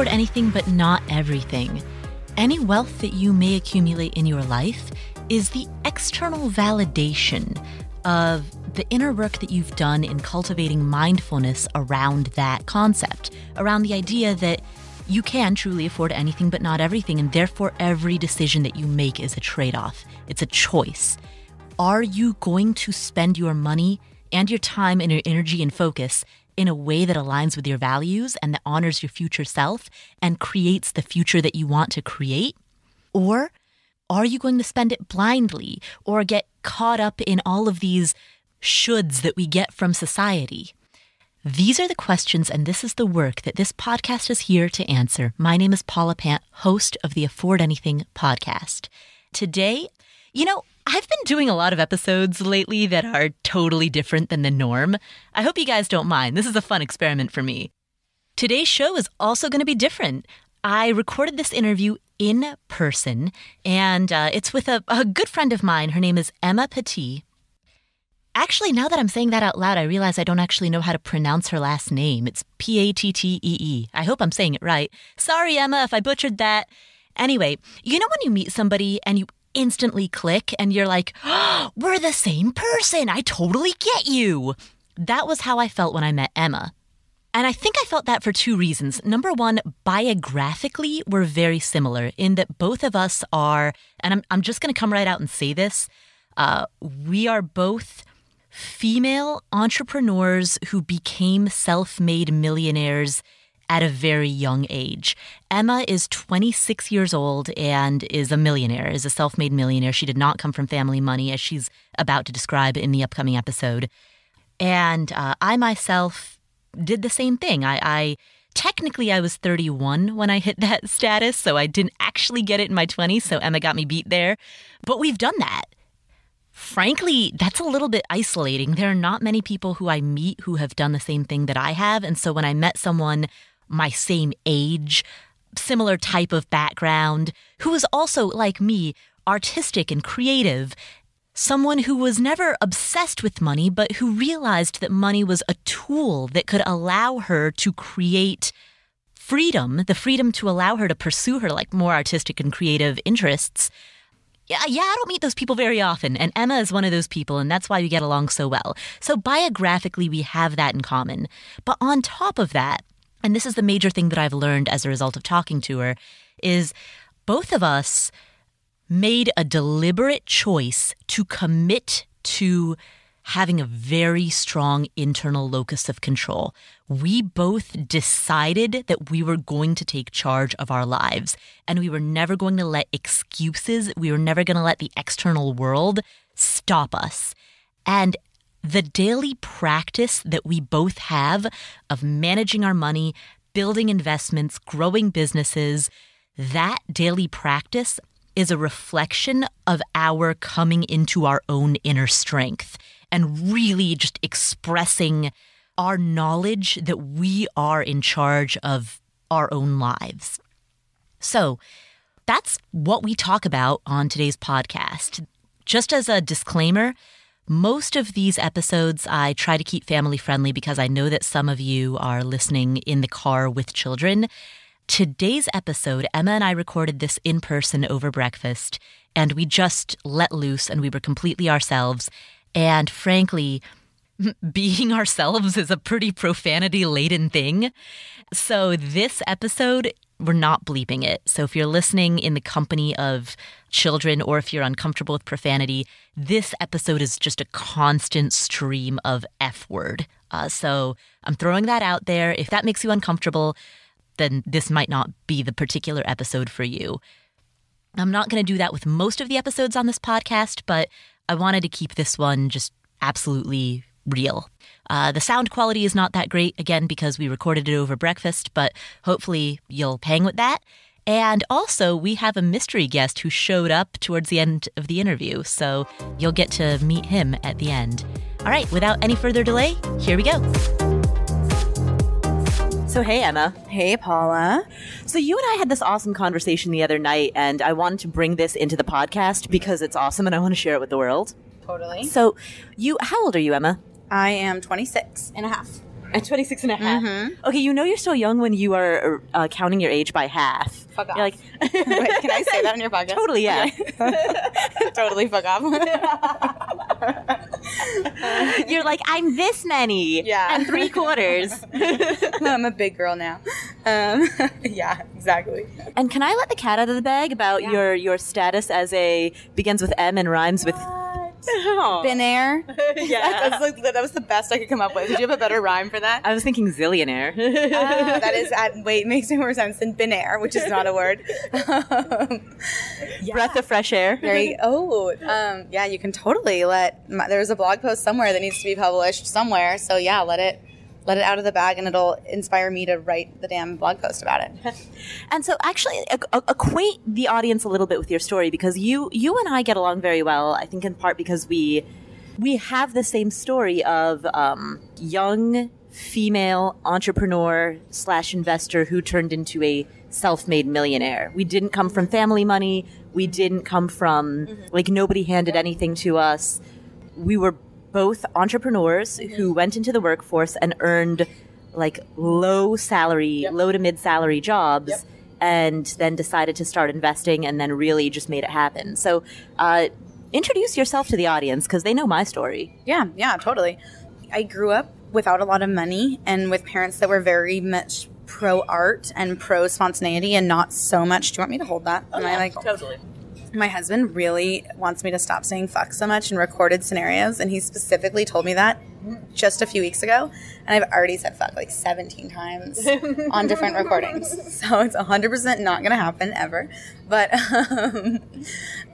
afford anything but not everything. Any wealth that you may accumulate in your life is the external validation of the inner work that you've done in cultivating mindfulness around that concept, around the idea that you can truly afford anything but not everything, and therefore every decision that you make is a trade-off. It's a choice. Are you going to spend your money and your time and your energy and focus in a way that aligns with your values and that honors your future self and creates the future that you want to create? Or are you going to spend it blindly or get caught up in all of these shoulds that we get from society? These are the questions, and this is the work that this podcast is here to answer. My name is Paula Pant, host of the Afford Anything podcast. Today, I've been doing a lot of episodes lately that are totally different than the norm. I hope you guys don't mind. This is a fun experiment for me. Today's show is also going to be different. I recorded this interview in person, and it's with a good friend of mine. Her name is Emma Pattee. Actually, now that I'm saying that out loud, I realize I don't actually know how to pronounce her last name. It's Pattee. I hope I'm saying it right. Sorry, Emma, if I butchered that. Anyway, when you meet somebody and you instantly click and you're like, oh, we're the same person. I totally get you. That was how I felt when I met Emma. And I think I felt that for two reasons. Number one, biographically, we're very similar in that both of us are, and I'm just going to come right out and say this, we are both female entrepreneurs who became self-made millionaires at a very young age. Emma is 26 years old and is a millionaire, is a self-made millionaire. She did not come from family money, as she's about to describe in the upcoming episode. And I myself did the same thing. Technically, I was 31 when I hit that status, so I didn't actually get it in my 20s, so Emma got me beat there. But we've done that. Frankly, that's a little bit isolating. There are not many people who I meet who have done the same thing that I have. And so when I met someone my same age, similar type of background, who was also, like me, artistic and creative, someone who was never obsessed with money, but who realized that money was a tool that could allow her to create freedom, the freedom to allow her to pursue her more artistic and creative interests. Yeah, I don't meet those people very often, and Emma is one of those people, and that's why we get along so well. So biographically, we have that in common. But on top of that, and this is the major thing that I've learned as a result of talking to her, is both of us made a deliberate choice to commit to having a very strong internal locus of control. We both decided that we were going to take charge of our lives, and we were never going to let excuses, we were never going to let the external world stop us. And the daily practice that we both have of managing our money, building investments, growing businesses, that daily practice is a reflection of our coming into our own inner strength and really just expressing our knowledge that we are in charge of our own lives. So that's what we talk about on today's podcast. Just as a disclaimer, most of these episodes I try to keep family friendly because I know that some of you are listening in the car with children. Today's episode, Emma and I recorded this in person over breakfast, and we just let loose and we were completely ourselves. And frankly, being ourselves is a pretty profanity-laden thing. So this episode, we're not bleeping it. So if you're listening in the company of children or if you're uncomfortable with profanity, this episode is just a constant stream of F-word. So I'm throwing that out there. If that makes you uncomfortable, then this might not be the particular episode for you. I'm not going to do that with most of the episodes on this podcast, but I wanted to keep this one just absolutely real. The sound quality is not that great, again, because we recorded it over breakfast, but hopefully you'll hang with that. And also, we have a mystery guest who showed up towards the end of the interview, so you'll get to meet him at the end. All right, without any further delay, here we go. So hey, Emma. Hey, Paula. So you and I had this awesome conversation the other night, and I wanted to bring this into the podcast because it's awesome and I want to share it with the world. Totally. So how old are you, Emma? I am 26 and a half. At 26 and a half. Mm-hmm. Okay, you know you're so young when you are counting your age by half. Fuck off. You're like, wait, can I say that on your podcast? Totally, yeah. Okay. Totally fuck off. You're like, I'm this many. Yeah. And 3/4. No, I'm a big girl now. Yeah, exactly. And can I let the cat out of the bag about your status as begins with M and rhymes with... Oh. Binaire. Yeah. That was the best I could come up with. Did you have a better rhyme for that? I was thinking zillionaire. That is, makes more sense than binaire, which is not a word. Breath of fresh air. Yeah, you can totally there's a blog post somewhere that needs to be published somewhere. So yeah, let it out of the bag and it'll inspire me to write the damn blog post about it. And so actually acquaint the audience a little bit with your story, because you and I get along very well, I think in part because we have the same story of young female entrepreneur / investor who turned into a self-made millionaire. We didn't come from family money. We didn't come from, nobody handed anything to us. We were both entrepreneurs who went into the workforce and earned low to mid salary jobs and then decided to start investing and then really just made it happen. So introduce yourself to the audience because they know my story. Yeah, totally. I grew up without a lot of money and with parents that were very much pro art and pro spontaneity and not so much. Do you want me to hold that? Totally. My husband really wants me to stop saying fuck so much in recorded scenarios, and he specifically told me that just a few weeks ago, and I've already said fuck 17 times on different recordings. So it's 100% not going to happen ever. But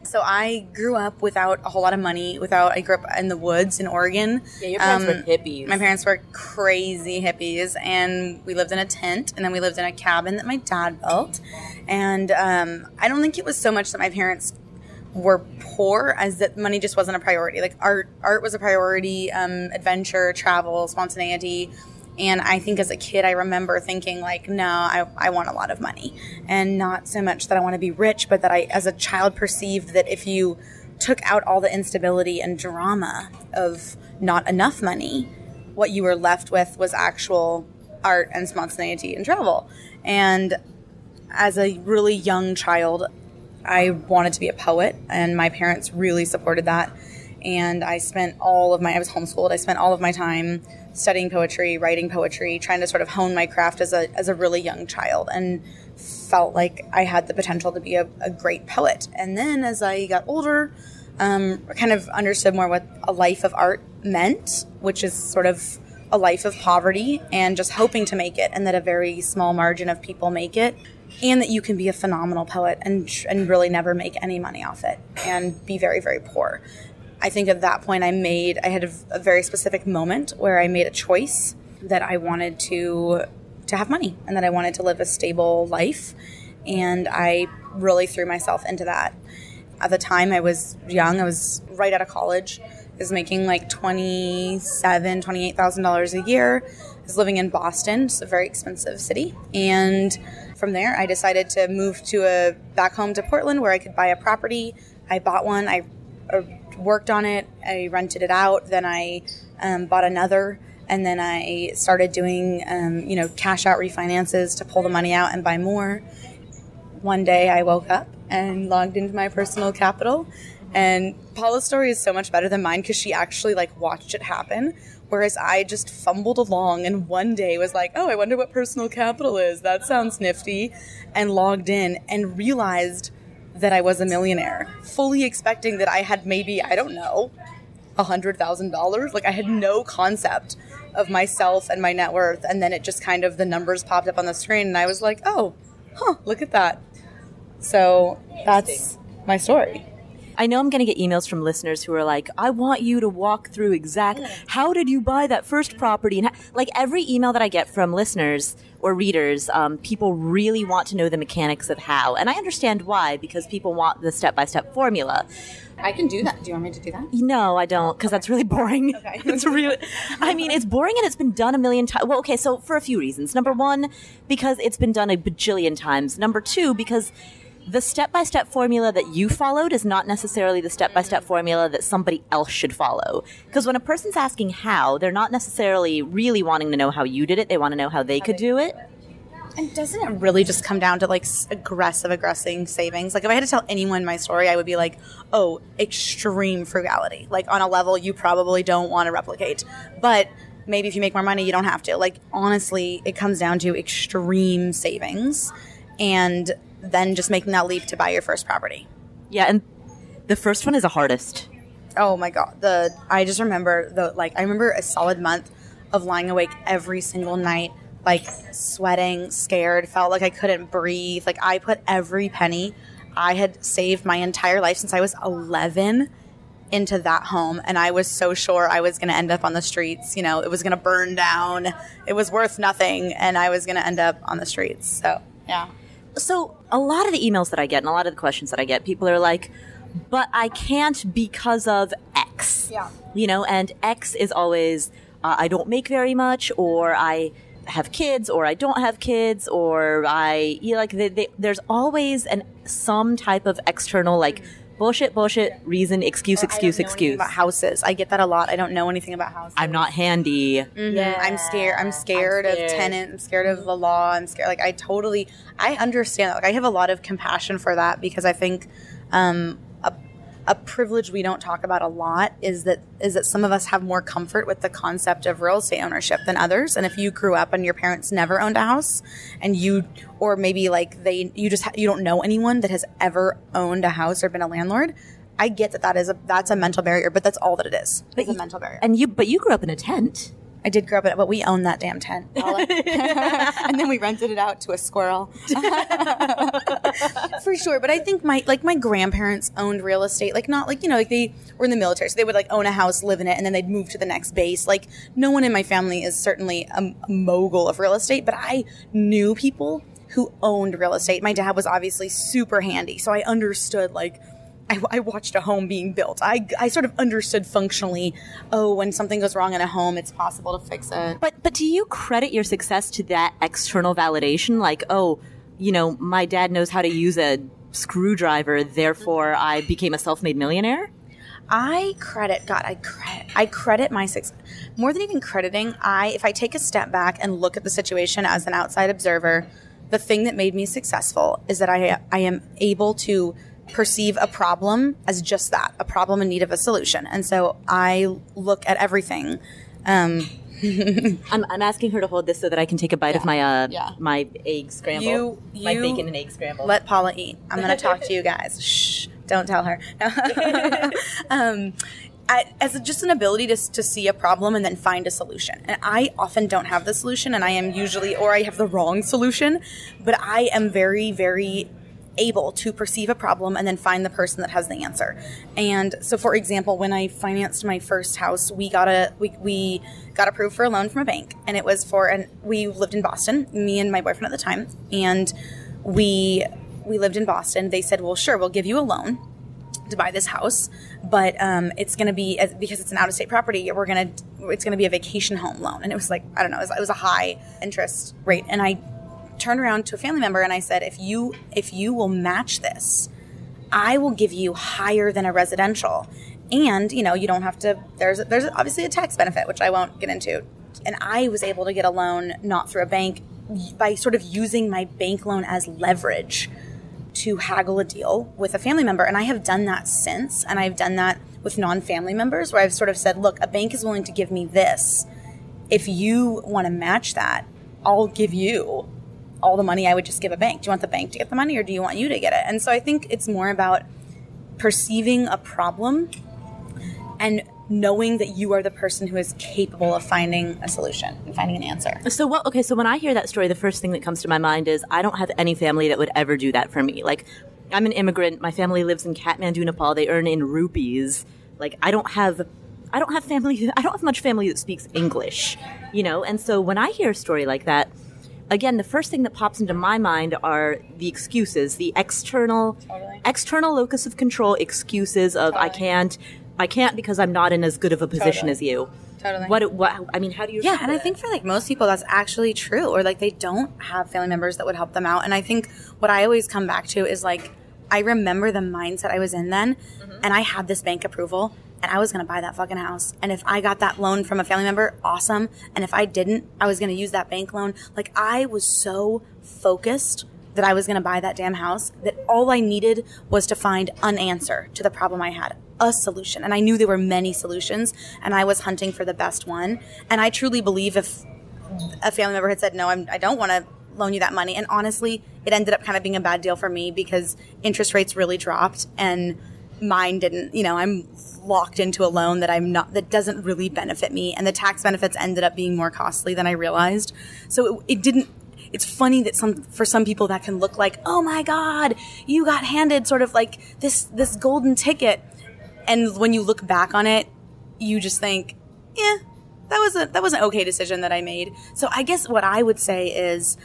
so I grew up without a whole lot of money. I grew up in the woods in Oregon. Yeah, your parents were hippies. My parents were crazy hippies, and we lived in a tent, and then we lived in a cabin that my dad built. And I don't think it was so much that my parents were poor as that money just wasn't a priority. Art was a priority, adventure, travel, spontaneity. And I think as a kid, I remember thinking no, I want a lot of money. And not so much that I want to be rich, but that I, as a child, perceived that if you took out all the instability and drama of not enough money, what you were left with was actual art and spontaneity and travel. And as a really young child, I wanted to be a poet, and my parents really supported that. And I was homeschooled. I spent all of my time studying poetry, writing poetry, trying to sort of hone my craft as a really young child, and felt like I had the potential to be a great poet. And then as I got older, I kind of understood more what a life of art meant, which is sort of a life of poverty and just hoping to make it, and that a very small margin of people make it. And that you can be a phenomenal poet and really never make any money off it and be very, very poor. I think at that point I had a very specific moment where I made a choice that I wanted to have money and that I wanted to live a stable life. And I really threw myself into that. At the time I was young. I was right out of college. I was making $27,000, $28,000 a year. I was living in Boston. It's a very expensive city. And from there, I decided to move back home to Portland where I could buy a property. I bought one. I worked on it. I rented it out. Then I bought another. And then I started doing, cash out refinances to pull the money out and buy more. One day I woke up and logged into my personal capital. And Paula's story is so much better than mine because she actually watched it happen. Whereas I just fumbled along and one day was like, oh, I wonder what personal capital is. That sounds nifty. And logged in and realized that I was a millionaire, fully expecting that I had maybe, I don't know, $100,000. I had no concept of myself and my net worth. And then it just kind of, the numbers popped up on the screen and I was like, oh, look at that. So that's my story. I know I'm going to get emails from listeners who are like, I want you to walk through how did you buy that first property? And every email that I get from listeners or readers, people really want to know the mechanics of how. And I understand why, because people want the step-by-step formula. I can do that. Do you want me to do that? No, I don't, because that's really boring. Okay. It's boring and it's been done a million times. Well, okay, so for a few reasons. Number one, because it's been done a bajillion times. Number two, because the step-by-step formula that you followed is not necessarily the step-by-step formula that somebody else should follow. Because when a person's asking how, they're not necessarily really wanting to know how you did it. They want to know how they could do it. And doesn't it really just come down to like aggressive savings? Like if I had to tell anyone my story, I would be like, oh, extreme frugality. Like on a level you probably don't want to replicate. But maybe if you make more money, you don't have to. Like honestly, it comes down to extreme savings and then just making that leap to buy your first property. Yeah, and the first one is the hardest. Oh my God. I just remember I remember a solid month of lying awake every single night, like sweating, scared, felt like I couldn't breathe. Like I put every penny I had saved my entire life since I was 11 into that home. And I was so sure I was going to end up on the streets. You know, it was going to burn down. It was worth nothing. And I was going to end up on the streets. So, yeah. So a lot of the emails that I get and a lot of the questions that I get, people are like, but I can't because of X. Yeah. You know, and X is always, I don't make very much, or I have kids, or I don't have kids, or there's always some type of external, like, bullshit, reason, excuse. About houses. I get that a lot. I don't know anything about houses. I'm not handy. Mm-hmm. Yeah. I'm scared of tenant. I'm scared of the law. I'm scared. Like I understand that. Like I have a lot of compassion for that because I think a privilege we don't talk about a lot is that some of us have more comfort with the concept of real estate ownership than others. And if you grew up and your parents never owned a house and you don't know anyone that has ever owned a house or been a landlord, I get that's a mental barrier, but that's all that it is. It's a mental barrier. But you grew up in a tent. I did grow up in it, but we owned that damn tent. And then we rented it out to a squirrel. For sure. But I think my grandparents owned real estate. Like not like, like they were in the military. So they would like own a house, live in it, and then they'd move to the next base. Like no one in my family is certainly a mogul of real estate, but I knew people who owned real estate. My dad was obviously super handy. So I understood I watched a home being built. I sort of understood functionally, when something goes wrong in a home, it's possible to fix it. But do you credit your success to that external validation? Like, my dad knows how to use a screwdriver, therefore I became a self-made millionaire? I credit my success. More than even crediting, if I take a step back and look at the situation as an outside observer, the thing that made me successful is that I am able to perceive a problem as just that, a problem in need of a solution. And so I look at everything. I'm asking her to hold this so that I can take a bite of my my egg scramble. My bacon and egg scramble. Let Paula eat. I'm going to talk to you guys. Shh, don't tell her. As just an ability to see a problem and then find a solution. And I often don't have the solution, and I am usually, or I have the wrong solution, but I am very, very able to perceive a problem and then find the person that has the answer. And so, for example, when I financed my first house, we got approved for a loan from a bank, and it was we lived in Boston, me and my boyfriend at the time, and we lived in Boston. They said, well, sure, we'll give you a loan to buy this house, but it's going to be, because it's an out-of-state property, it's going to be a vacation home loan. And it was like, I don't know, it was a high interest rate. And I turned around to a family member and I said, if you will match this, I will give you higher than a residential. And, you don't have to, there's obviously a tax benefit, which I won't get into. And I was able to get a loan, not through a bank, by sort of using my bank loan as leverage to haggle a deal with a family member. And I have done that since, and I've done that with non-family members where I've sort of said, look, a bank is willing to give me this. If you want to match that, I'll give you all the money I would just give a bank. Do you want the bank to get the money, or do you want you to get it? And so I think it's more about perceiving a problem and knowing that you are the person who is capable of finding a solution and finding an answer. So when I hear that story, the first thing that comes to my mind is I don't have any family that would ever do that for me. Like, I'm an immigrant. My family lives in Kathmandu, Nepal. They earn in rupees. Like, I don't have family. I don't have much family that speaks English, And so when I hear a story like that, again, the first thing that pops into my mind are the excuses, the external locus of control excuses of I can't because I'm not in as good of a position as you. Totally. I mean, how do you? Yeah, and I think for like most people, that's actually true, or like they don't have family members that would help them out. And I think what I always come back to is like, I remember the mindset I was in then, and I had this bank approval, and I was going to buy that fucking house. And if I got that loan from a family member, awesome. And if I didn't, I was going to use that bank loan. Like, I was so focused that I was going to buy that damn house that all I needed was to find an answer to the problem I had, a solution. And I knew there were many solutions, and I was hunting for the best one. And I truly believe if a family member had said, no, I don't want to loan you that money. And honestly, it ended up kind of being a bad deal for me because interest rates really dropped and mine didn't. You know, I'm locked into a loan that doesn't really benefit me. And the tax benefits ended up being more costly than I realized. So it didn't. It's funny that for some people that can look like, oh my God, you got handed sort of like this golden ticket. And when you look back on it, you just think, yeah, that was an okay decision that I made. So I guess what I would say is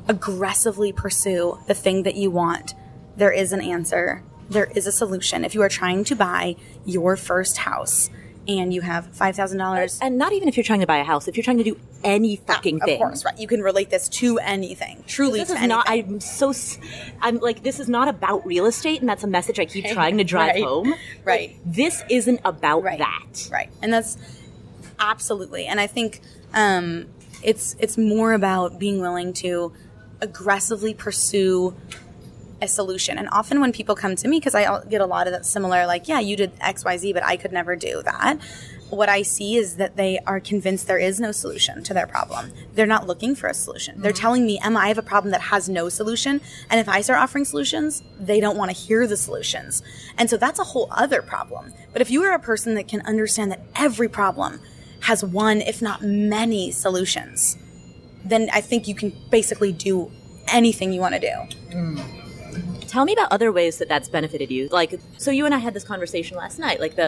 aggressively pursue the thing that you want. There is an answer. There is a solution. If you are trying to buy your first house and you have $5,000. And not even if you're trying to buy a house, if you're trying to do any fucking thing. Of course, right. You can relate this to anything. Truly to anything. I'm like, this is not about real estate, and that's a message I keep trying to drive home. Right. Like, this isn't about that. Right. And that's absolutely. And I think it's more about being willing to aggressively pursue a solution. And often when people come to me, because I get a lot of that similar, like, yeah, you did XYZ, but I could never do that. What I see is that they are convinced there is no solution to their problem. They're not looking for a solution. They're telling me, Emma, I have a problem that has no solution. And if I start offering solutions, they don't want to hear the solutions. And so that's a whole other problem. But if you are a person that can understand that every problem has one, if not many solutions, then I think you can basically do anything you want to do. Tell me about other ways that that's benefited you. Like, so you and I had this conversation last night. Like,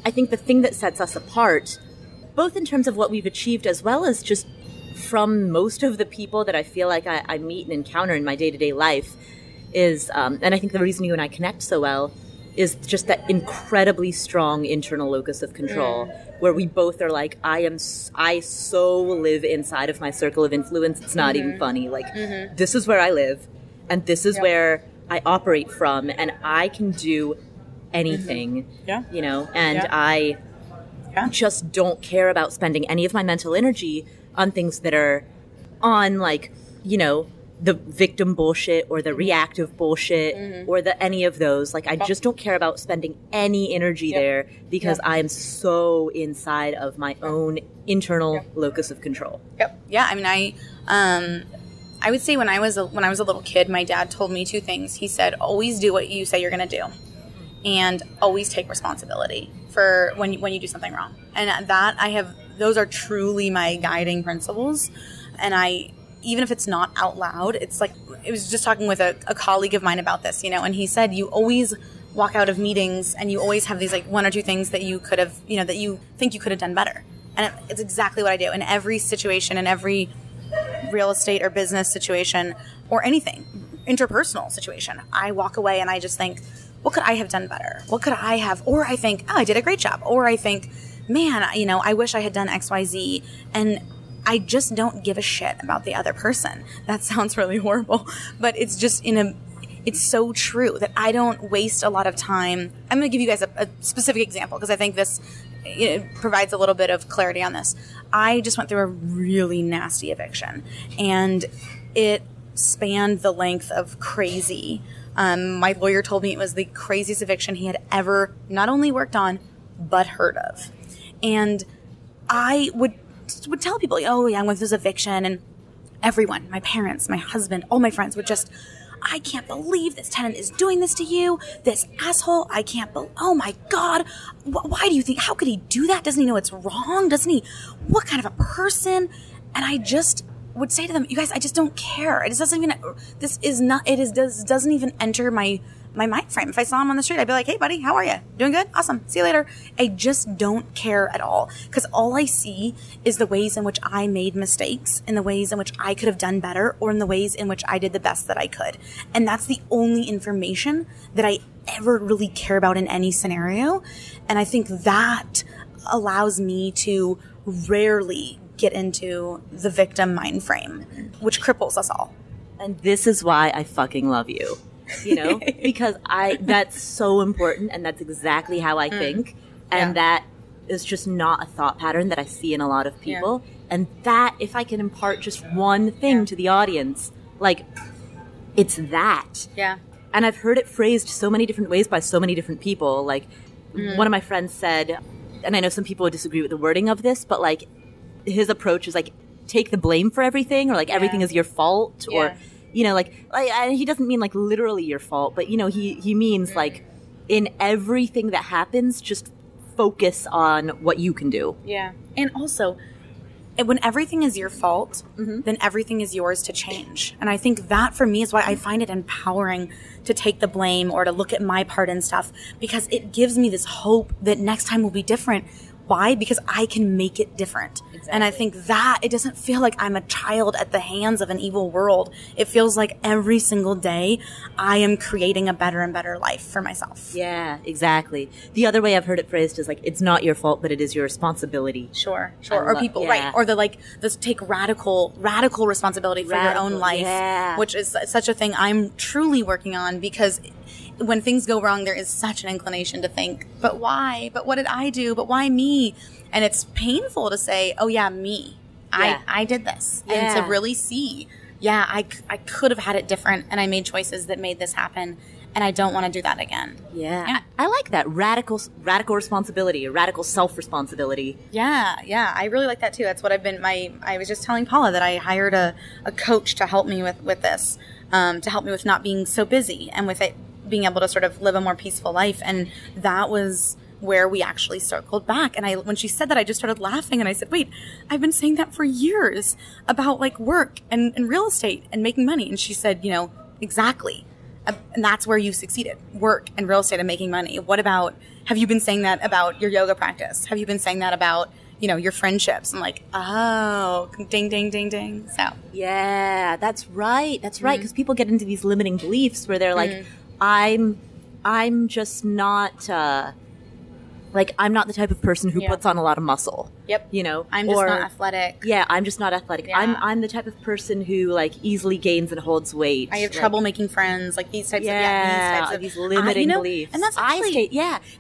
I think the thing that sets us apart, both in terms of what we've achieved as well as just from most of the people that I feel like I meet and encounter in my day-to-day life is, and I think the reason you and I connect so well is just that incredibly strong internal locus of control where we both are like, I so live inside of my circle of influence. It's not even funny. Like, this is where I live and this is where I operate from, and I can do anything, you know, and I just don't care about spending any of my mental energy on things that are on, like, you know, the victim bullshit or the reactive bullshit or any of those. Like, I just don't care about spending any energy there because I am so inside of my own internal locus of control. Yeah. I mean, I would say when I was a little kid, my dad told me two things. He said, always do what you say you're going to do, and always take responsibility for when you do something wrong. And those are truly my guiding principles. And even if it's not out loud, it's like, I was just talking with a colleague of mine about this, you know, and he said, you always walk out of meetings and you always have these like one or two things that you could have, you know, that you think you could have done better. And it's exactly what I do in every situation, in every real estate or business situation or anything, interpersonal situation. I walk away and I just think, what could I have done better? What could I have? Or I think, oh, I did a great job. Or I think, man, you know, I wish I had done XYZ. And I just don't give a shit about the other person. That sounds really horrible, but it's just it's so true that I don't waste a lot of time. I'm going to give you guys a specific example because I think this provides a little bit of clarity on this. I just went through a really nasty eviction, and it spanned the length of crazy. My lawyer told me it was the craziest eviction he had ever not only worked on, but heard of. And I would tell people, oh yeah, I went through this eviction, and everyone, my parents, my husband, all my friends would just, I can't believe this tenant is doing this to you, this asshole, I can't believe, oh my God, why do you think, how could he do that? Doesn't he know it's wrong? Doesn't he, what kind of a person? And I just would say to them, you guys, I just don't care. It doesn't even enter my mind frame. If I saw him on the street, I'd be like, hey buddy, how are you? Doing good? Awesome. See you later. I just don't care at all. Because all I see is the ways in which I made mistakes, in the ways in which I could have done better, or in the ways in which I did the best that I could. And that's the only information that I ever really care about in any scenario. And I think that allows me to rarely get into the victim mind frame, which cripples us all. And this is why I fucking love you, you know, because that's so important. And that's exactly how I think. And that is just not a thought pattern that I see in a lot of people. Yeah. And that, if I can impart just one thing to the audience, like, it's that. Yeah. And I've heard it phrased so many different ways by so many different people. Like, one of my friends said, and I know some people would disagree with the wording of this, but like, his approach is like, take the blame for everything, or like everything is your fault, or, you know, like he doesn't mean like literally your fault, but you know, he means like in everything that happens, just focus on what you can do. Yeah. And also, when everything is your fault, then everything is yours to change. And I think that for me is why I find it empowering to take the blame or to look at my part in stuff, because it gives me this hope that next time will be different. Why? Because I can make it different. Exactly. And I think that it doesn't feel like I'm a child at the hands of an evil world. It feels like every single day I am creating a better and better life for myself. Yeah, exactly. The other way I've heard it phrased is like, it's not your fault, but it is your responsibility. Sure. Or people, right. Or this take radical responsibility for your own life, which is such a thing I'm truly working on, because when things go wrong, there is such an inclination to think, but why? But what did I do? But why me? And it's painful to say, oh yeah, me. Yeah. I did this. Yeah. And to really see, I could have had it different, and I made choices that made this happen, and I don't want to do that again. Yeah. I like that. Radical responsibility, or radical self-responsibility. Yeah. I really like that too. That's what I've been, I was just telling Paula that I hired a coach to help me with this, to help me with not being so busy, and with it being able to sort of live a more peaceful life. And that was where we actually circled back. And when she said that, I just started laughing, and I said, wait, I've been saying that for years about like work and real estate and making money. And she said, you know, exactly. And that's where you succeeded. Work and real estate and making money. What about, have you been saying that about your yoga practice? Have you been saying that about, you know, your friendships? I'm like, oh, ding, ding, ding, ding. So. Yeah, that's right. That's right. Because people get into these limiting beliefs where they're like, I'm just not, I'm not the type of person who puts on a lot of muscle. Yep. You know? I'm just not athletic. Yeah, I'm just not athletic. Yeah. I'm the type of person who, like, easily gains and holds weight. I have trouble making friends. Like, these types of these limiting beliefs. And that's actually...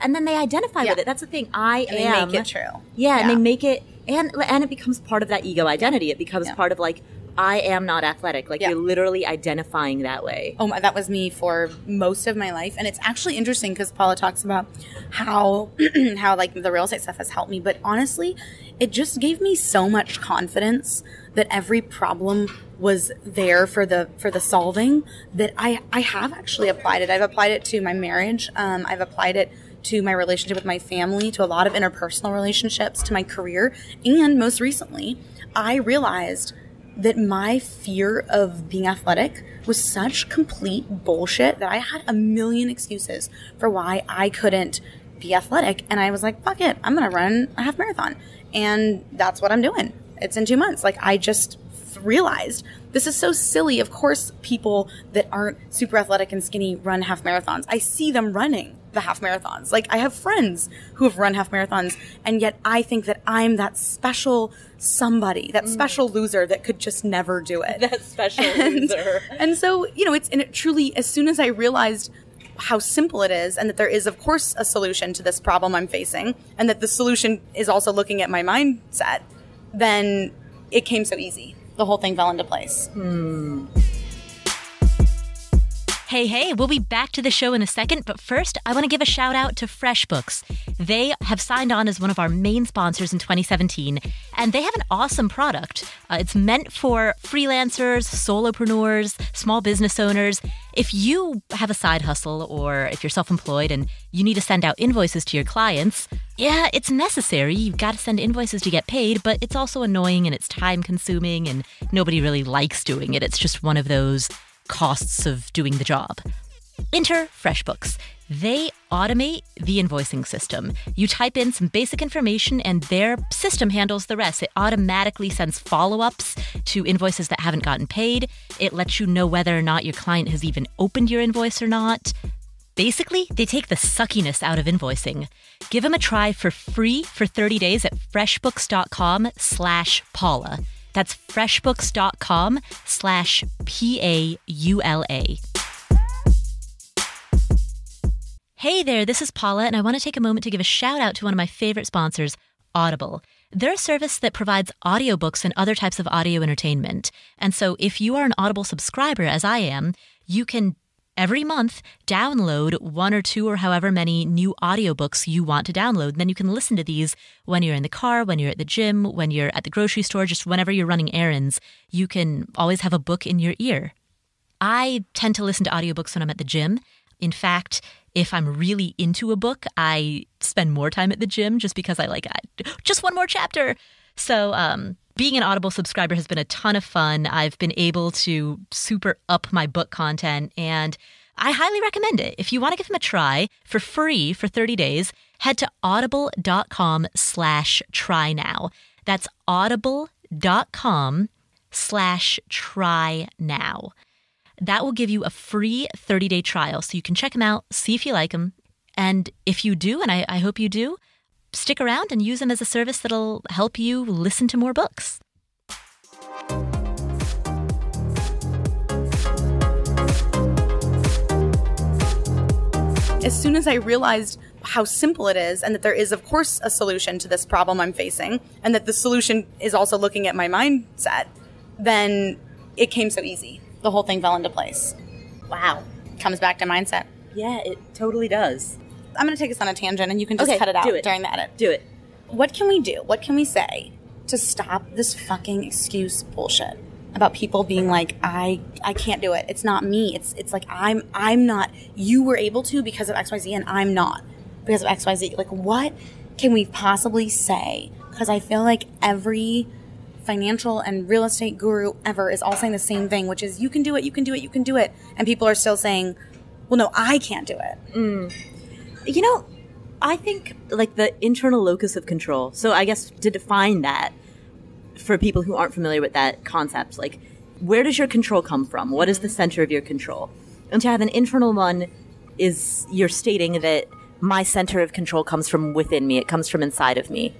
And then they identify with it. That's the thing. They make it true. Yeah, and they make it... And it becomes part of that ego identity. It becomes part of, like, I am not athletic. Like, you're literally identifying that way. Oh, that was me for most of my life. And it's actually interesting because Paula talks about how, like, the real estate stuff has helped me. But honestly, it just gave me so much confidence that every problem was there for the solving, that I have actually applied it. I've applied it to my marriage. I've applied it to my relationship with my family, to a lot of interpersonal relationships, to my career. And most recently, I realized that my fear of being athletic was such complete bullshit that I had a million excuses for why I couldn't be athletic. And I was like, fuck it, I'm going to run a half marathon. And that's what I'm doing. It's in 2 months. Like, I just realized this is so silly. Of course, people that aren't super athletic and skinny run half marathons. I see them running the half marathons. Like, I have friends who have run half marathons, and yet I think that I'm that special somebody, that special loser that could just never do it. That special loser. And so, you know, it truly, as soon as I realized how simple it is, and that there is, of course, a solution to this problem I'm facing, and that the solution is also looking at my mindset, then it came so easy. The whole thing fell into place. Hey, we'll be back to the show in a second, but first, I want to give a shout out to FreshBooks. They have signed on as one of our main sponsors in 2017, and they have an awesome product. It's meant for freelancers, solopreneurs, small business owners. If you have a side hustle, or if you're self-employed and you need to send out invoices to your clients, yeah, it's necessary. You've got to send invoices to get paid, but it's also annoying and it's time-consuming, and nobody really likes doing it. It's just one of those costs of doing the job. Enter FreshBooks. They automate the invoicing system. You type in some basic information and their system handles the rest. It automatically sends follow-ups to invoices that haven't gotten paid. It lets you know whether or not your client has even opened your invoice or not. Basically, they take the suckiness out of invoicing. Give them a try for free for 30 days at freshbooks.com/Paula. That's freshbooks.com/PAULA. Hey there, this is Paula, and I want to take a moment to give a shout out to one of my favorite sponsors, Audible. They're a service that provides audiobooks and other types of audio entertainment. And so if you are an Audible subscriber, as I am, you can every month download one or two or however many new audiobooks you want to download. And then you can listen to these when you're in the car, when you're at the gym, when you're at the grocery store, just whenever you're running errands. You can always have a book in your ear. I tend to listen to audiobooks when I'm at the gym. In fact, if I'm really into a book, I spend more time at the gym just because I just one more chapter. So being an Audible subscriber has been a ton of fun. I've been able to super up my book content, and I highly recommend it. If you want to give them a try for free for 30 days, head to audible.com/trynow. That's audible.com/trynow. That will give you a free 30-day trial, so you can check them out, see if you like them. And if you do, and I hope you do, stick around and use them as a service that'll help you listen to more books. As soon as I realized how simple it is, and that there is, of course, a solution to this problem I'm facing, and that the solution is also looking at my mindset, then it came so easy. The whole thing fell into place. Wow. Comes back to mindset. Yeah, it totally does. I'm going to take us on a tangent, and you can just cut it out during the edit. Do it. What can we do? What can we say to stop this fucking excuse bullshit about people being like, I can't do it. It's not me. It's like I'm not. You were able to because of XYZ, and I'm not because of XYZ. Like, what can we possibly say? Because I feel like every financial and real estate guru ever is all saying the same thing, which is you can do it, you can do it, you can do it. And people are still saying, well, no, I can't do it. You know, I think like the internal locus of control. So I guess to define that for people who aren't familiar with that concept, like where does your control come from? What is the center of your control? And to have an internal one is you're stating that my center of control comes from within me. It comes from inside of me.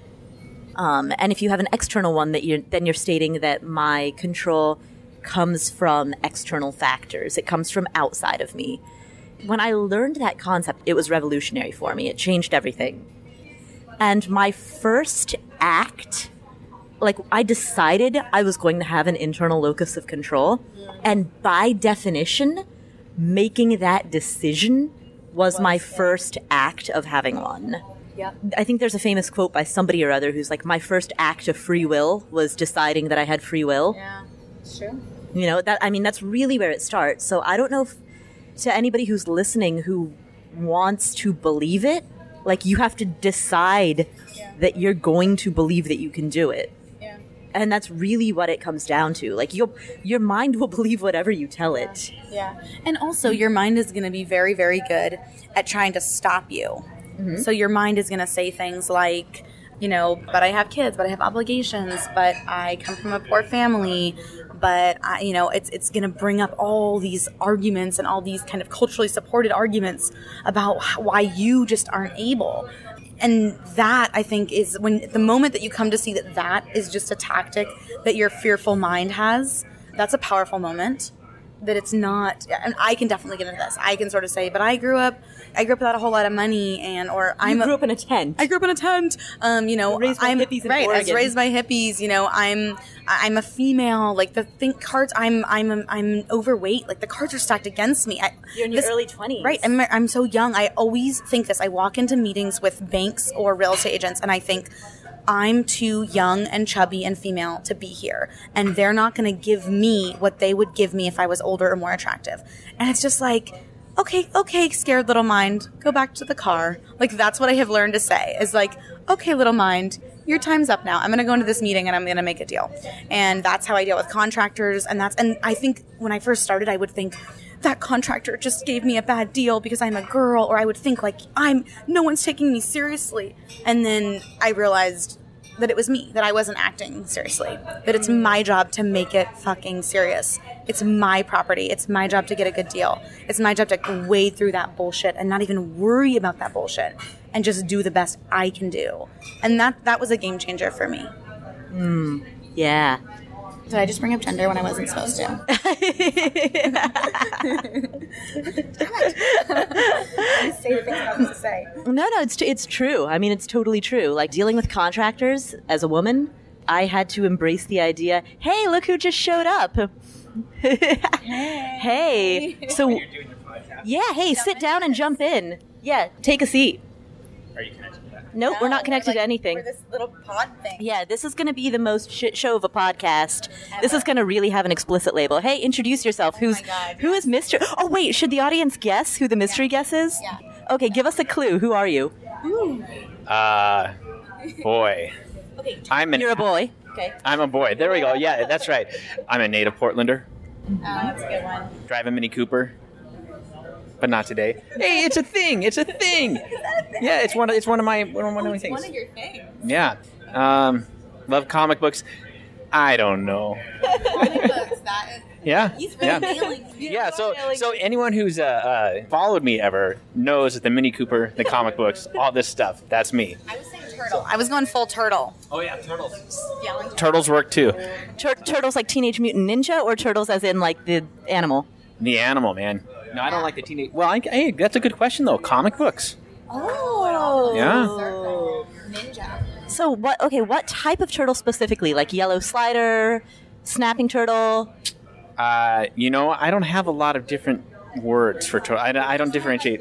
And if you have an external one, then you're stating that my control comes from external factors. It comes from outside of me. When I learned that concept, it was revolutionary for me. It changed everything. And my first act, like I decided I was going to have an internal locus of control. And by definition, making that decision was my first act of having one. Yep. I think there's a famous quote by somebody or other who's like, my first act of free will was deciding that I had free will. Yeah, it's true. You know, that's really where it starts. So I don't know if to anybody who's listening who wants to believe it, like you have to decide that you're going to believe that you can do it. Yeah. And that's really what it comes down to. Like your mind will believe whatever you tell it. Yeah. And also your mind is going to be very, very good at trying to stop you. Mm-hmm. So your mind is going to say things like, you know, but I have kids, but I have obligations, but I come from a poor family, but it's going to bring up all these arguments and all these kind of culturally supported arguments about why you just aren't able. And that, I think, is when the moment that you come to see that that is just a tactic that your fearful mind has, that's a powerful moment. That it's not, and I can definitely get into this. I can sort of say, but I grew up without a whole lot of money, I grew up in a tent. I grew up in a tent. Raised by hippies in Oregon. I was raised by hippies. You know, I'm a female. Like the cards, I'm overweight. Like the cards are stacked against me. You're in your early 20s, right? I'm so young. I always think this. I walk into meetings with banks or real estate agents, and I think, I'm too young and chubby and female to be here. And they're not going to give me what they would give me if I was older or more attractive. And it's just like, okay, scared little mind, go back to the car. Like, that's what I have learned to say is like, okay, little mind, your time's up now. I'm going to go into this meeting and I'm going to make a deal. And that's how I deal with contractors. And I think when I first started, I would think, that contractor just gave me a bad deal because I'm a girl, or I would think like no one's taking me seriously. And then I realized that it was me, that I wasn't acting seriously, that it's my job to make it fucking serious. It's my property. It's my job to get a good deal. It's my job to wade through that bullshit and not even worry about that bullshit and just do the best I can do. And that was a game changer for me. Yeah. Did I just bring up gender when I wasn't supposed to? I say the things I was to say. No, it's true. I mean, it's totally true. Like, dealing with contractors as a woman, I had to embrace the idea, hey, look who just showed up. Hey. So, You're doing your podcast? yeah, hey, sit down and jump in. Yeah, take a seat. Are you connected to that? Nope, we're not connected to anything. We're this little pod thing. Yeah, this is going to be the most shit show of a podcast. This is going to really have an explicit label. Hey, introduce yourself. Who is Mr. Oh, wait, should the audience guess who the mystery guest is? Yeah. Okay, give us a clue. Who are you? Boy. Okay. You're a boy. Okay. I'm a boy. There we go. Yeah, that's right. I'm a native Portlander. That's a good one. Drive a Mini Cooper. But not today. Hey, it's a thing. It's a thing. Yeah, it's one of my things. One of your things. Yeah. Love comic books. I don't know. Yeah. He's really nailing you. Yeah, so anyone who's followed me ever knows that the Mini Cooper, the comic books, all this stuff, that's me. I was saying turtle. I was going full turtle. Oh yeah, turtles. Yelling. Turtles work too. Turtles like Teenage Mutant Ninja, or turtles as in like the animal? The animal, man. No, I don't like the teenage. Well, hey, that's a good question though. Comic books. Oh. Yeah. Ninja. So what type of turtle specifically? Like yellow slider, snapping turtle? I don't have a lot of different words for turtle. I don't differentiate.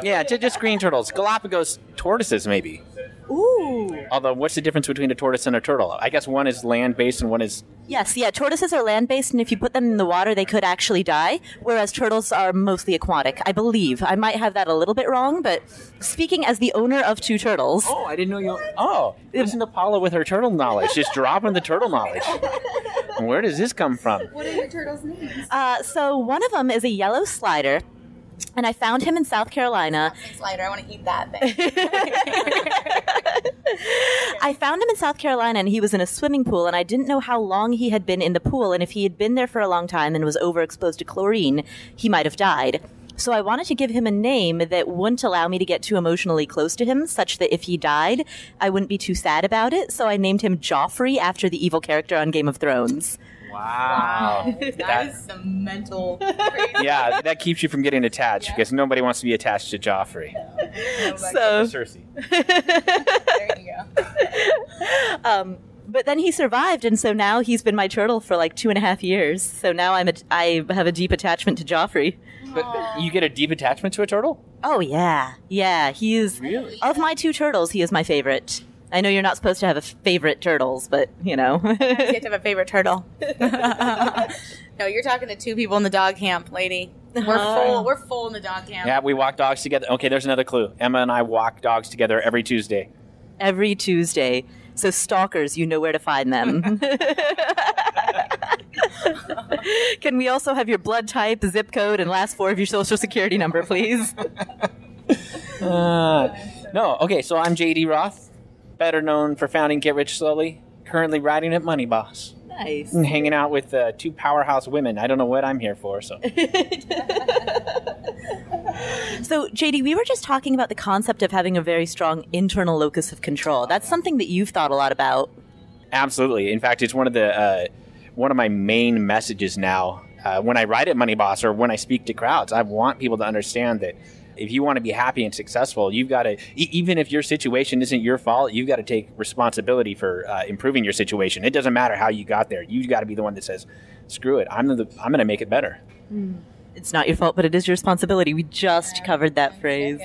Yeah, just green turtles. Galapagos tortoises, maybe. Ooh. Although, what's the difference between a tortoise and a turtle? I guess one is land-based and one is... Yes, yeah, tortoises are land-based, and if you put them in the water, they could actually die, whereas turtles are mostly aquatic, I believe. I might have that a little bit wrong, but speaking as the owner of two turtles... Oh, I didn't know you... Oh, listen to Paula with her turtle knowledge, just dropping the turtle knowledge. And where does this come from? What are your turtles' names? So one of them is a yellow slider, and I found him in South Carolina. Slider, I want to eat that thing. I found him in South Carolina, and he was in a swimming pool, and I didn't know how long he had been in the pool, and if he had been there for a long time and was overexposed to chlorine, he might have died. So I wanted to give him a name that wouldn't allow me to get too emotionally close to him, such that if he died, I wouldn't be too sad about it. So I named him Joffrey after the evil character on Game of Thrones. Wow. That is some mental crazy. Yeah, that keeps you from getting attached, because nobody wants to be attached to Joffrey. So, Cersei. There you go. but then he survived, and so now he's been my turtle for like 2.5 years. So now I have a deep attachment to Joffrey. But you get a deep attachment to a turtle? Oh yeah, yeah. He is Really? Of my two turtles, he is my favorite. I know you're not supposed to have a favorite turtles, but you know. You have to have a favorite turtle. No, you're talking to two people in the dog camp, lady. We're full in the dog camp. Yeah, we walk dogs together. Okay, there's another clue. Emma and I walk dogs together every Tuesday. Every Tuesday. So stalkers, you know where to find them. Can we also have your blood type, zip code, and last 4 of your social security number, please? No, okay, so I'm J.D. Roth, better known for founding Get Rich Slowly, currently writing at Money Boss. Nice. And hanging out with two powerhouse women. I don't know what I'm here for, so... So, JD, we were just talking about the concept of having a very strong internal locus of control. That's something that you've thought a lot about. Absolutely. In fact, it's one of my main messages now. When I write at Money Boss or when I speak to crowds, I want people to understand that if you want to be happy and successful, you've got to, even if your situation isn't your fault, you've got to take responsibility for improving your situation. It doesn't matter how you got there. You've got to be the one that says, screw it, I'm going to make it better. It's not your fault, but it is your responsibility. We just covered that phrase.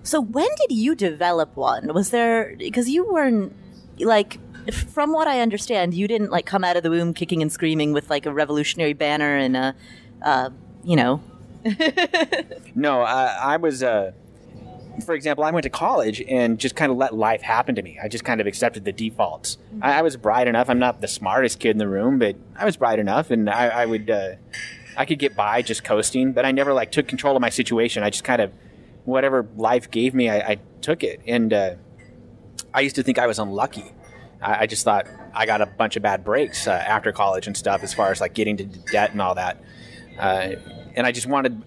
So when did you develop one? Was there, because you weren't, like, from what I understand, you didn't, like, come out of the womb kicking and screaming with, like, a revolutionary banner and a, you know. No, I was, for example, I went to college and just kind of let life happen to me. I just kind of accepted the defaults. I was bright enough. I'm not the smartest kid in the room, but I was bright enough, and I could get by just coasting, but I never, like, took control of my situation. I just kind of, whatever life gave me, I took it. And I used to think I was unlucky. I just thought I got a bunch of bad breaks after college and stuff, as far as like getting to debt and all that. And I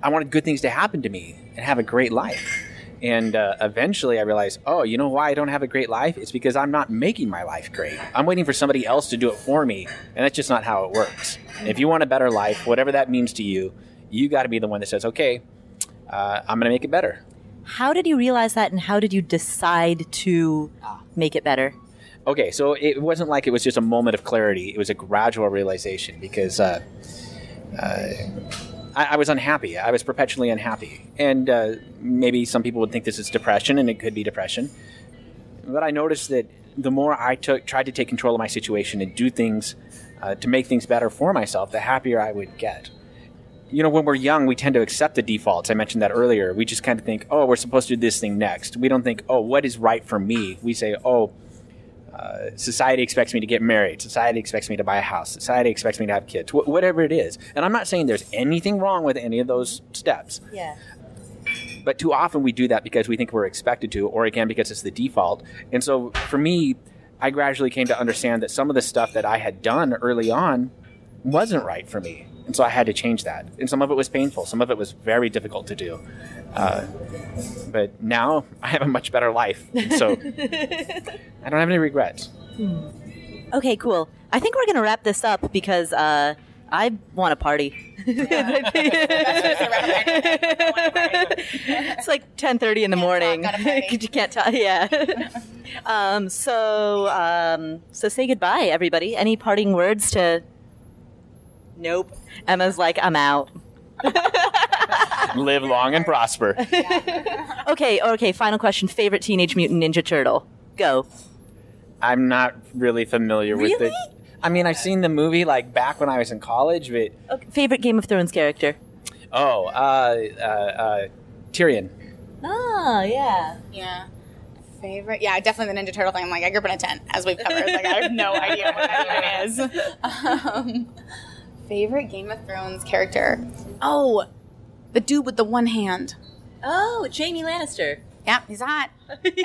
wanted good things to happen to me and have a great life. And eventually I realized, oh, you know why I don't have a great life? It's because I'm not making my life great. I'm waiting for somebody else to do it for me. And that's just not how it works. If you want a better life, whatever that means to you, you got to be the one that says, okay, I'm going to make it better. How did you realize that, and how did you decide to make it better? Okay, so it wasn't like it was just a moment of clarity. It was a gradual realization, because I was unhappy. I was perpetually unhappy. And maybe some people would think this is depression, and it could be depression. But I noticed that the more I tried to take control of my situation and do things to make things better for myself, the happier I would get. You know, when we're young, we tend to accept the defaults. I mentioned that earlier. We just kind of think, oh, we're supposed to do this thing next. We don't think, oh, what is right for me? We say, oh, society expects me to get married. Society expects me to buy a house. Society expects me to have kids. Whatever it is. And I'm not saying there's anything wrong with any of those steps. Yeah. But too often we do that because we think we're expected to, or again, because it's the default. And so for me, I gradually came to understand that some of the stuff that I had done early on wasn't right for me. And so I had to change that. And some of it was painful. Some of it was very difficult to do. But now I have a much better life. So I don't have any regrets. Okay, cool. I think we're going to wrap this up because I want to party. It's like 10:30 in the morning. You can't talk. Yeah. So say goodbye, everybody. Any parting words to... Nope. Emma's like, I'm out. Live long and prosper. Okay. Final question. Favorite Teenage Mutant Ninja Turtle? Go. I'm not really familiar with it. I mean, I've seen the movie like back when I was in college, but... Okay. Favorite Game of Thrones character? Oh, Tyrion. Oh, yeah. Yeah. Favorite? Yeah, definitely the Ninja Turtle thing. I'm like, I grew up in a tent, as we've covered. Like, I have no idea what that even is. Favorite Game of Thrones character? Oh, the dude with the one hand. Oh, Jaime Lannister. Yeah, he's hot. He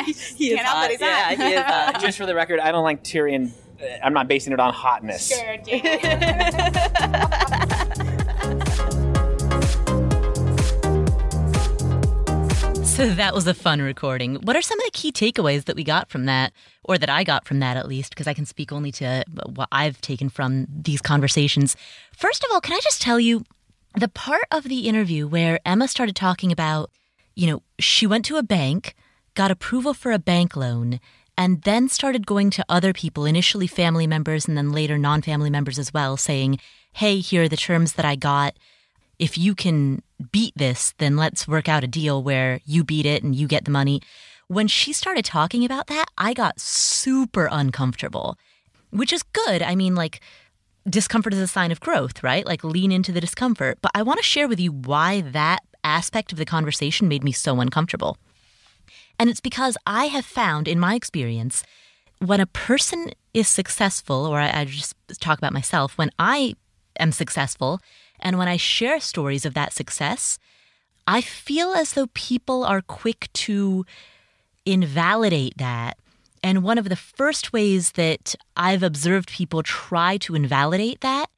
is hot. He's hot. Yeah, he is hot. Just for the record, I don't like Tyrion. I'm not basing it on hotness. Sure, So that was a fun recording. What are some of the key takeaways that we got from that, or that I got from that at least, because I can speak only to what I've taken from these conversations. First of all, can I just tell you, the part of the interview where Emma started talking about, you know, she went to a bank, got approval for a bank loan, and then started going to other people, initially family members and then later non-family members as well, saying, hey, here are the terms that I got. If you can beat this, then let's work out a deal where you beat it and you get the money. When she started talking about that, I got super uncomfortable, which is good. I mean, like, discomfort is a sign of growth, right? Like, lean into the discomfort. But I want to share with you why that aspect of the conversation made me so uncomfortable. And it's because I have found, in my experience, when a person is successful, or I just talk about myself, when I am successful, and when I share stories of that success, I feel as though people are quick to invalidate that. And one of the first ways that I've observed people try to invalidate that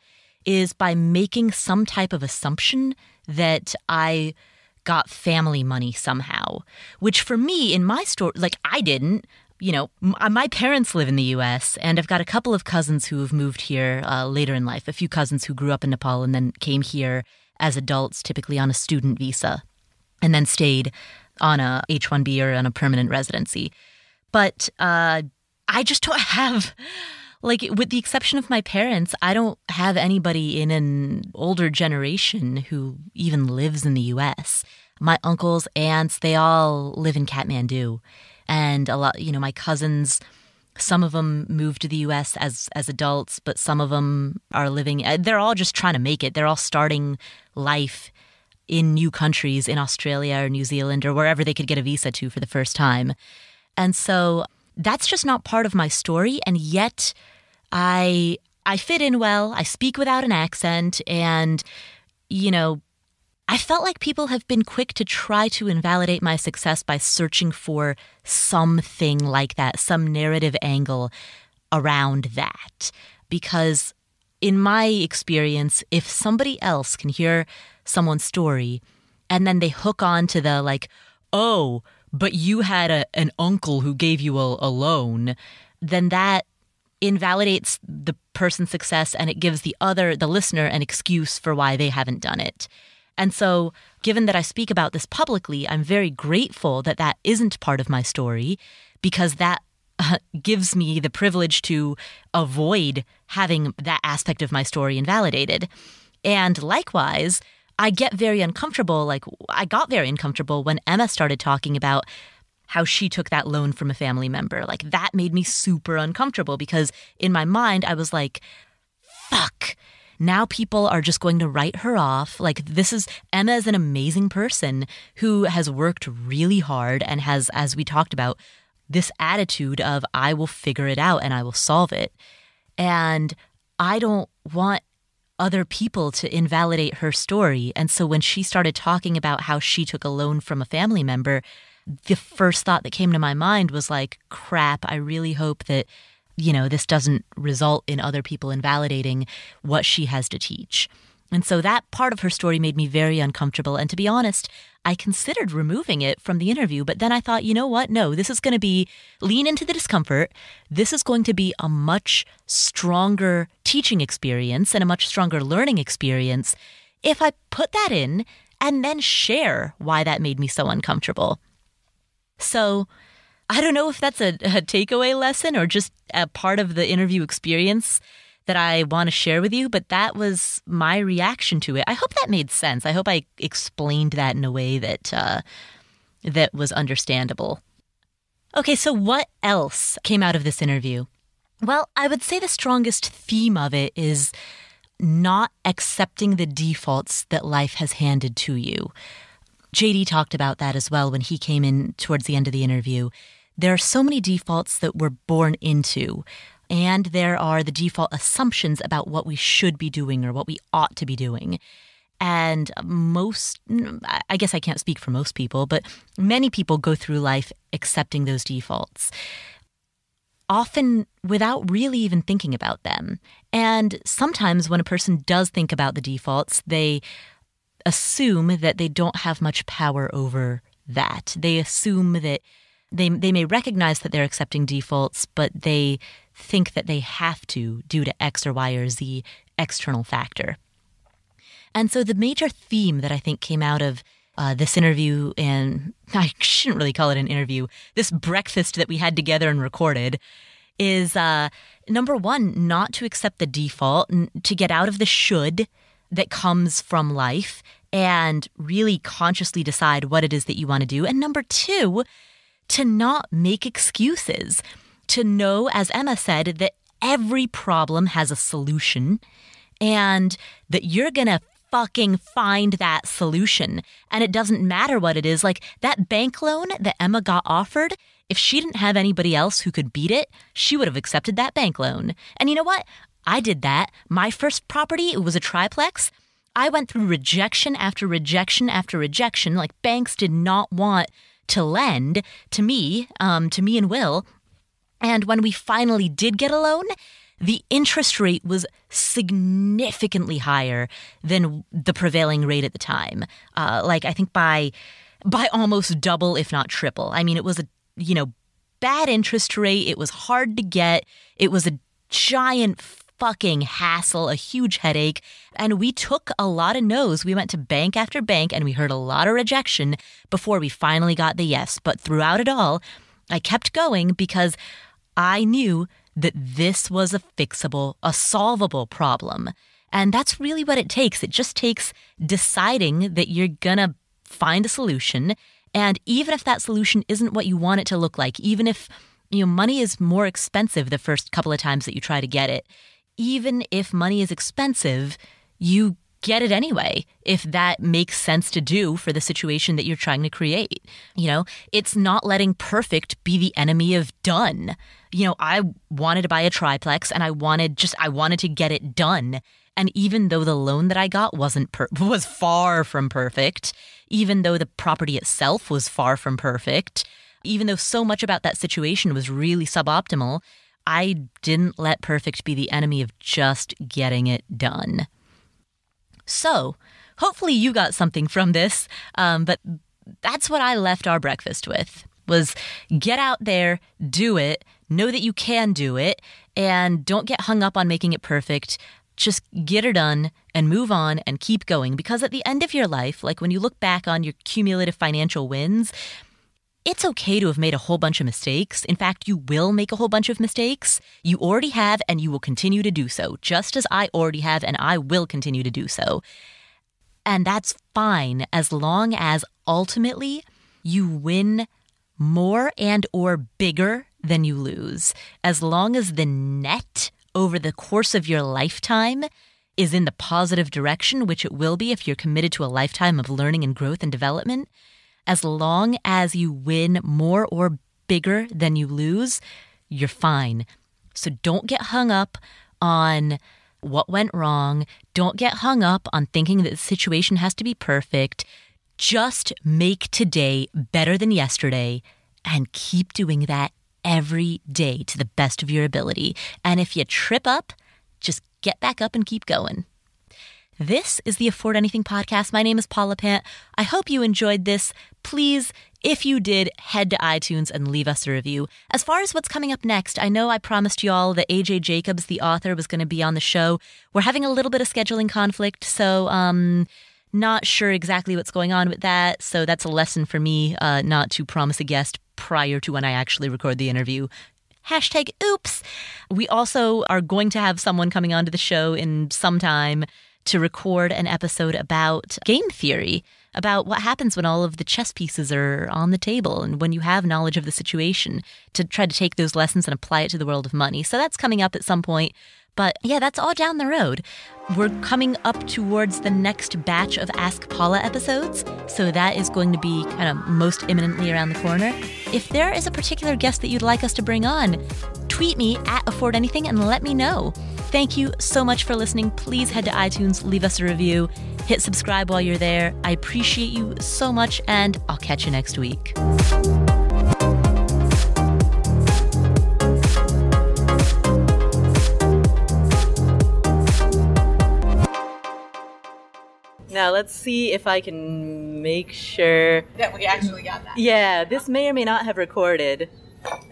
is by making some type of assumption that I got family money somehow, which for me, in my story, like, I didn't. You know, my parents live in the U.S., and I've got a couple of cousins who have moved here later in life, a few cousins who grew up in Nepal and then came here as adults, typically on a student visa, and then stayed on a H-1B or on a permanent residency. But I just don't have, like, with the exception of my parents, I don't have anybody in an older generation who even lives in the U.S. My uncles, aunts, they all live in Kathmandu. And a lot, you know, my cousins, some of them moved to the U.S. as adults, but some of them are living, they're all just trying to make it. They're all starting life in new countries, in Australia or New Zealand or wherever they could get a visa to for the first time. And so that's just not part of my story. And yet I fit in well. I speak without an accent. And, you know, I felt like people have been quick to try to invalidate my success by searching for something like that, some narrative angle around that. Because in my experience, if somebody else can hear someone's story and then they hook on to the like, oh, but you had an uncle who gave you a loan, then that invalidates the person's success and it gives the listener, an excuse for why they haven't done it. And so, given that I speak about this publicly, I'm very grateful that that isn't part of my story, because that gives me the privilege to avoid having that aspect of my story invalidated. And likewise, I got very uncomfortable when Emma started talking about how she took that loan from a family member. Like, that made me super uncomfortable, because in my mind, I was like, fuck. Now people are just going to write her off. Like, Emma is an amazing person who has worked really hard and has, as we talked about, this attitude of, I will figure it out and I will solve it. And I don't want other people to invalidate her story. And so when she started talking about how she took a loan from a family member, the first thought that came to my mind was like, crap, I really hope that this doesn't result in other people invalidating what she has to teach. And so that part of her story made me very uncomfortable. And to be honest, I considered removing it from the interview, but then I thought, you know what? No, this is going to be lean into the discomfort. This is going to be a much stronger teaching experience and a much stronger learning experience if I put that in and then share why that made me so uncomfortable. So I don't know if that's a takeaway lesson or just a part of the interview experience that I want to share with you, but that was my reaction to it. I hope that made sense. I hope I explained that in a way that was understandable. Okay, so what else came out of this interview? Well, I would say the strongest theme of it is not accepting the defaults that life has handed to you. JD talked about that as well when he came in towards the end of the interview. There are so many defaults that we're born into, and there are the default assumptions about what we should be doing or what we ought to be doing. And I guess I can't speak for most people, but many people go through life accepting those defaults, often without really even thinking about them. And sometimes when a person does think about the defaults, they assume that they don't have much power over that. They assume that they may recognize that they're accepting defaults, but they think that they have to due to X or Y or Z external factor. And so the major theme that I think came out of this interview, and I shouldn't really call it an interview, this breakfast that we had together and recorded, is number one, not to accept the default, to get out of the should that comes from life and really consciously decide what it is that you want to do. And number two, to not make excuses, to know, as Emma said, that every problem has a solution and that you're going to fucking find that solution. And it doesn't matter what it is. Like that bank loan that Emma got offered, if she didn't have anybody else who could beat it, she would have accepted that bank loan. And you know what? I did that. My first property, it was a triplex. I went through rejection after rejection after rejection. Like banks did not want to lend to me and Will. And when we finally did get a loan, the interest rate was significantly higher than the prevailing rate at the time. I think by almost double, if not triple. I mean, it was a, bad interest rate. It was hard to get. It was a giant fucking hassle, a huge headache. And we took a lot of no's. We went to bank after bank and we heard a lot of rejection before we finally got the yes. But throughout it all, I kept going because I knew that this was a fixable, a solvable problem. And that's really what it takes. It just takes deciding that you're gonna find a solution. And even if that solution isn't what you want it to look like, even if money is more expensive the first couple of times that you try to get it, even if money is expensive, you get it anyway, if that makes sense to do for the situation that you're trying to create. It's not letting perfect be the enemy of done. I wanted to buy a triplex and I wanted to get it done. And even though the loan that I got was far from perfect, even though the property itself was far from perfect, even though so much about that situation was really suboptimal, I didn't let perfect be the enemy of just getting it done. So, hopefully you got something from this, but that's what I left our breakfast with, was get out there, do it, know that you can do it, and don't get hung up on making it perfect. Just get it done and move on and keep going. Because at the end of your life, like when you look back on your cumulative financial wins, it's okay to have made a whole bunch of mistakes. In fact, you will make a whole bunch of mistakes. You already have, and you will continue to do so, just as I already have, and I will continue to do so. And that's fine as long as ultimately you win more and or bigger than you lose. As long as the net over the course of your lifetime is in the positive direction, which it will be if you're committed to a lifetime of learning and growth and development, as long as you win more or bigger than you lose, you're fine. So don't get hung up on what went wrong. Don't get hung up on thinking that the situation has to be perfect. Just make today better than yesterday and keep doing that every day to the best of your ability. And if you trip up, just get back up and keep going. This is the Afford Anything podcast. My name is Paula Pant. I hope you enjoyed this. Please, if you did, head to iTunes and leave us a review. As far as what's coming up next, I know I promised y'all that AJ Jacobs, the author, was going to be on the show. We're having a little bit of scheduling conflict, so not sure exactly what's going on with that. So that's a lesson for me, not to promise a guest prior to when I actually record the interview. Hashtag oops. We also are going to have someone coming onto the show in some time to record an episode about game theory, about what happens when all of the chess pieces are on the table and when you have knowledge of the situation, to try to take those lessons and apply it to the world of money. So that's coming up at some point. But yeah, that's all down the road. We're coming up towards the next batch of Ask Paula episodes, so that is going to be kind of most imminently around the corner. If there is a particular guest that you'd like us to bring on, tweet me at Afford Anything and let me know. Thank you so much for listening. Please head to iTunes, leave us a review, hit subscribe while you're there. I appreciate you so much, and I'll catch you next week. Now let's see if I can make sure That we actually got that. Yeah, this may or may not have recorded.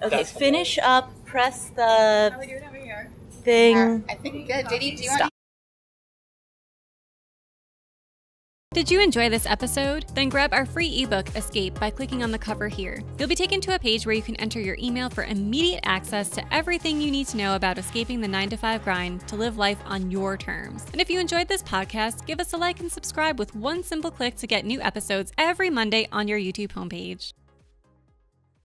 Okay, finish up, press the How are we doing over here? thing. I think good. JD, do you want Did you enjoy this episode? Then grab our free ebook, Escape, by clicking on the cover here. You'll be taken to a page where you can enter your email for immediate access to everything you need to know about escaping the 9-to-5 grind to live life on your terms. And if you enjoyed this podcast, give us a like and subscribe with one simple click to get new episodes every Monday on your YouTube homepage.